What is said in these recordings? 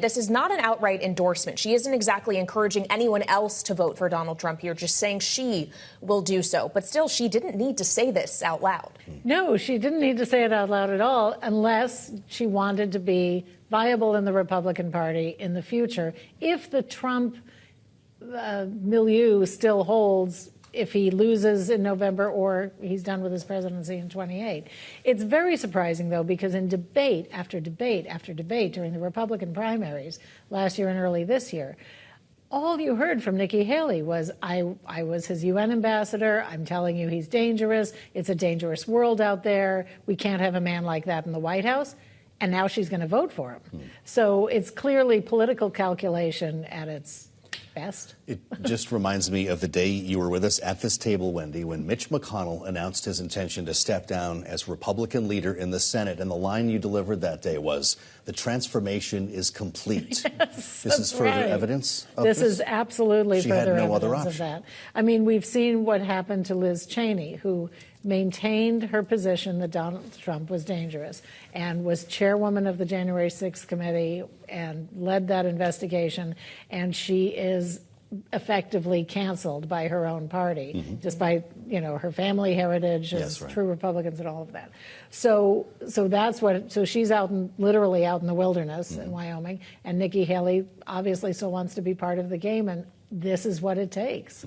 This is not an outright endorsement. She isn't exactly encouraging anyone else to vote for Donald Trump here, just saying she will do so. But still, she didn't need to say this out loud. No, she didn't need to say it out loud at all, unless she wanted to be viable in the Republican Party in the future. If the Trump milieu still holds, if he loses in November or he's done with his presidency in 28. It's very surprising, though, because in debate after debate after debate during the Republican primaries last year and early this year, all you heard from Nikki Haley was, I was his UN ambassador. I'm telling you he's dangerous. It's a dangerous world out there. We can't have a man like that in the White House. And now she's going to vote for him. So it's clearly political calculation at its best. It just reminds me of the day you were with us at this table, Wendy, when Mitch McConnell announced his intention to step down as Republican leader in the Senate. And the line you delivered that day was, the transformation is complete. Yes, this is further evidence of this? This is absolutely further evidence of that. I mean, we've seen what happened to Liz Cheney, who maintained her position that Donald Trump was dangerous and was chairwoman of the January 6th committee and led that investigation. And she is effectively canceled by her own party, just by, her family heritage as true Republicans and all of that. So that's what, so she's literally out in the wilderness in Wyoming, and Nikki Haley obviously still wants to be part of the game, and this is what it takes.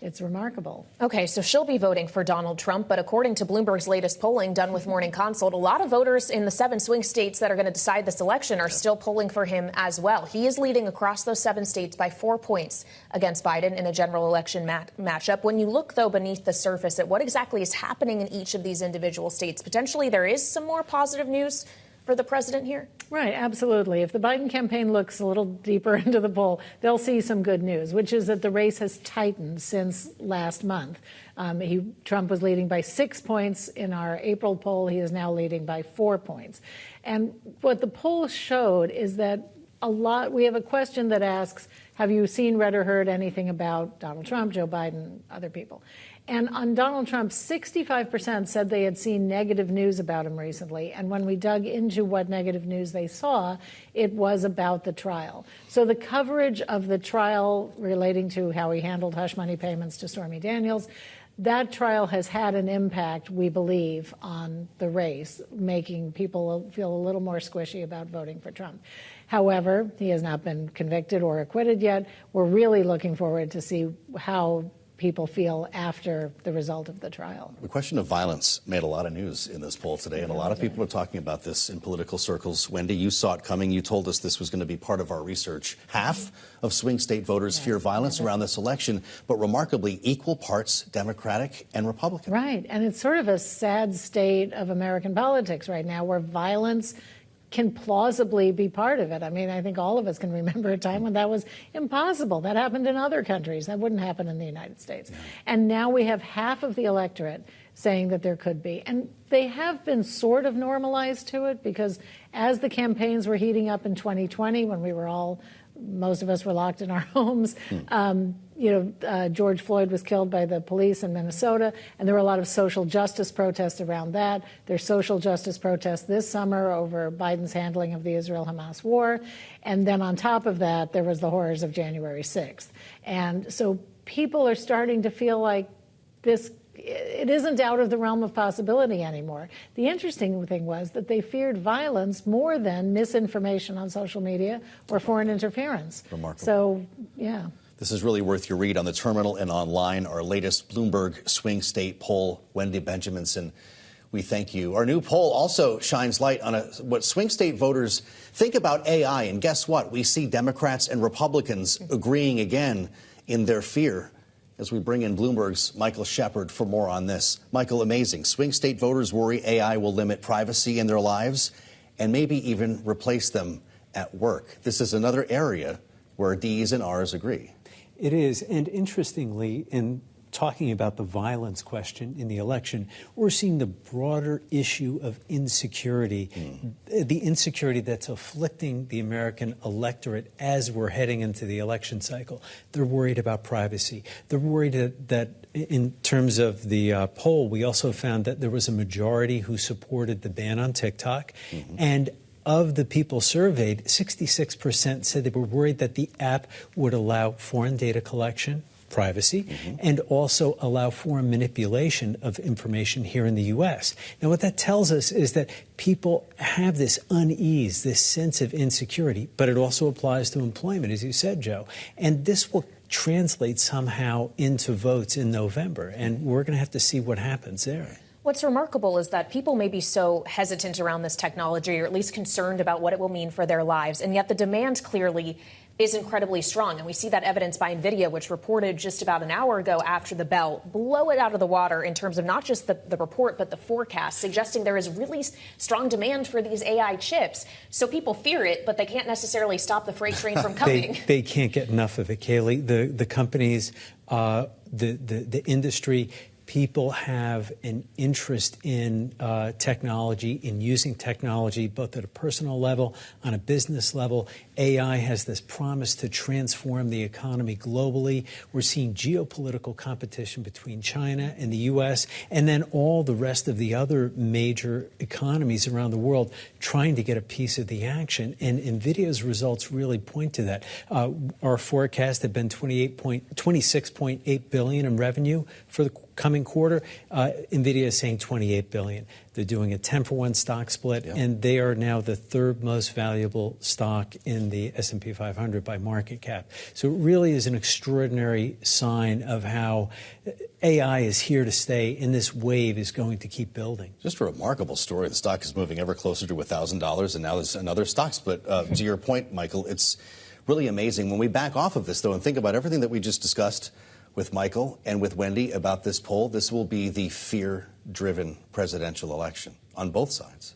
It's remarkable. Okay, so she'll be voting for Donald Trump, but according to Bloomberg's latest polling done with Morning Consult, a lot of voters in the 7 swing states that are going to decide this election are still polling for him as well. He is leading across those 7 states by 4 points against Biden in a general election matchup. When you look, though, beneath the surface at what exactly is happening in each of these individual states, potentially there is some more positive news for the president here? Right, absolutely. If the Biden campaign looks a little deeper into the poll, they'll see some good news, which is that the race has tightened since last month. Trump was leading by 6 points in our April poll. He is now leading by 4 points. And what the poll showed is that we have a question that asks, have you seen, read, or heard anything about Donald Trump, Joe Biden, other people? And on Donald Trump, 65% said they had seen negative news about him recently. And when we dug into what negative news they saw, it was about the trial. So the coverage of the trial relating to how he handled hush money payments to Stormy Daniels, that trial has had an impact, we believe, on the race, making people feel a little more squishy about voting for Trump. However, he has not been convicted or acquitted yet. We're really looking forward to see how people feel after the result of the trial. The question of violence made a lot of news in this poll today, and a lot of people are talking about this in political circles. Wendy, you saw it coming. You told us this was going to be part of our research. Half of swing state voters fear violence around this election, but remarkably equal parts Democratic and Republican. Right, and it's sort of a sad state of American politics right now where violence can plausibly be part of it. I mean, I think all of us can remember a time when that was impossible. That happened in other countries. That wouldn't happen in the United States. Yeah. And now we have half of the electorate saying that there could be. And they have been sort of normalized to it because as the campaigns were heating up in 2020, when most of us were locked in our homes, George Floyd was killed by the police in Minnesota, and there were a lot of social justice protests around that. There's social justice protests this summer over Biden's handling of the Israel-Hamas war. And then on top of that, there was the horrors of January 6th. And so people are starting to feel like it isn't out of the realm of possibility anymore. The interesting thing was that they feared violence more than misinformation on social media or foreign interference. Remarkable. So, yeah. This is really worth your read on the terminal and online. Our latest Bloomberg swing state poll. Wendy Benjaminson, we thank you. Our new poll also shines light on what swing state voters think about AI. And guess what? We see Democrats and Republicans agreeing again in their fear. As we bring in Bloomberg's Michael Shephard for more on this. Michael, amazing. Swing state voters worry AI will limit privacy in their lives and maybe even replace them at work. This is another area where D's and R's agree. It is. And interestingly, in talking about the violence question in the election, we're seeing the broader issue of insecurity, the insecurity that's afflicting the American electorate as we're heading into the election cycle. They're worried about privacy. They're worried that in terms of the poll, we also found that there was a majority who supported the ban on TikTok. And of the people surveyed, 66% said they were worried that the app would allow foreign data collection, privacy, and also allow foreign manipulation of information here in the U.S. Now, what that tells us is that people have this unease, this sense of insecurity, but it also applies to employment, as you said, Joe. And this will translate somehow into votes in November, and we're going to have to see what happens there. What's remarkable is that people may be so hesitant around this technology, or at least concerned about what it will mean for their lives, and yet the demand clearly is incredibly strong. And we see that evidence by NVIDIA, which reported just about an hour ago after the bell, blow it out of the water in terms of not just the report, but the forecast, suggesting there is really strong demand for these AI chips. So people fear it, but they can't necessarily stop the freight train from coming. They can't get enough of it, Kailey. The companies, the industry, people have an interest in technology, in using technology, both at a personal level, on a business level. AI has this promise to transform the economy globally. We're seeing geopolitical competition between China and the U.S., and then all the rest of the other major economies around the world trying to get a piece of the action. And NVIDIA's results really point to that. Our forecast had been $26.8 billion in revenue for the coming quarter. NVIDIA is saying $28 billion. They're doing a 10-for-1 stock split, and they are now the third most valuable stock in the S&P 500 by market cap. So it really is an extraordinary sign of how AI is here to stay, and this wave is going to keep building. Just a remarkable story. The stock is moving ever closer to $1,000, and now there's another stock split. To your point, Michael, it's really amazing. When we back off of this, though, and think about everything that we just discussed with Michael and with Wendy about this poll, this will be the fear-driven presidential election on both sides.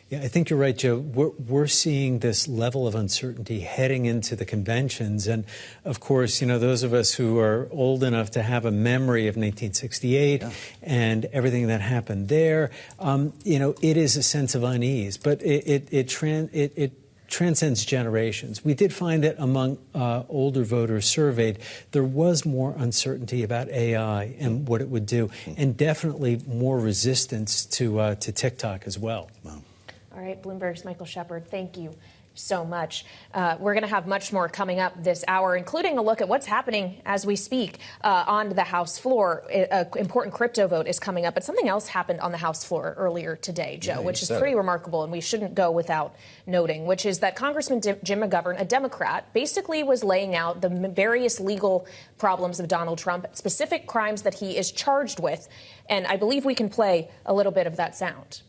Yeah, I think you're right, Joe. We're seeing this level of uncertainty heading into the conventions. And, of course, you know, those of us who are old enough to have a memory of 1968 and everything that happened there, you know, it is a sense of unease. But it transcends generations. We did find that among older voters surveyed, there was more uncertainty about AI and what it would do, and definitely more resistance to TikTok as well. Wow. All right, Bloomberg's Michael Shephard, thank you so much. We're going to have much more coming up this hour, including a look at what's happening as we speak on the House floor. An important crypto vote is coming up, but something else happened on the House floor earlier today, Joe, which is pretty remarkable, and we shouldn't go without noting, which is that Congressman Jim McGovern, a Democrat, basically was laying out the various legal problems of Donald Trump, specific crimes that he is charged with, and I believe we can play a little bit of that sound.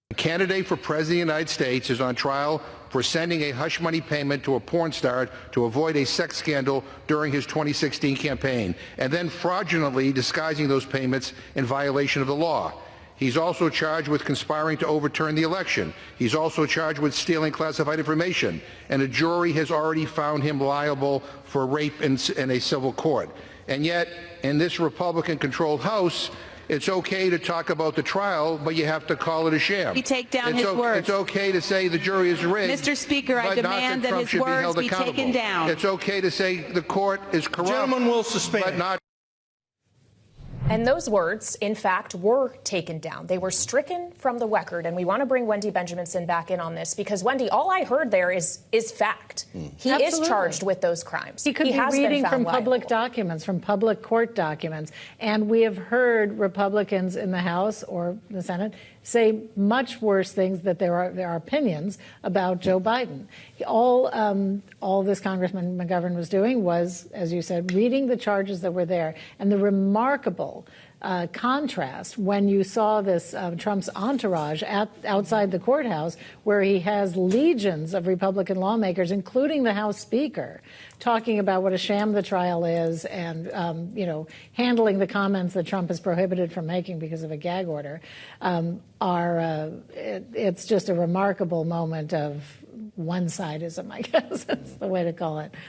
The candidate for President of the United States is on trial for sending a hush money payment to a porn star to avoid a sex scandal during his 2016 campaign, and then fraudulently disguising those payments in violation of the law. He's also charged with conspiring to overturn the election. He's also charged with stealing classified information, and a jury has already found him liable for rape in a civil court. And yet, in this Republican-controlled House, it's okay to talk about the trial, but you have to call it a sham. You take down his words. It's okay to say the jury is rigged. Mr. Speaker, I demand that his words be taken down. It's okay to say the court is corrupt. Gentleman will suspend. But not. And those words, in fact, were taken down. They were stricken from the record. And we want to bring Wendy Benjaminson back in on this because, Wendy, all I heard there is fact. He is charged with those crimes. He could be reading from public documents, from public court documents. And we have heard Republicans in the House or the Senate say much worse things, that there are opinions about Joe Biden. All this Congressman McGovern was doing was, as you said, reading the charges that were there. And the remarkable contrast when you saw this Trump's entourage outside the courthouse, where he has legions of Republican lawmakers, including the House Speaker, talking about what a sham the trial is and, handling the comments that Trump is prohibited from making because of a gag order, it's just a remarkable moment of one-sidism, I guess is the way to call it.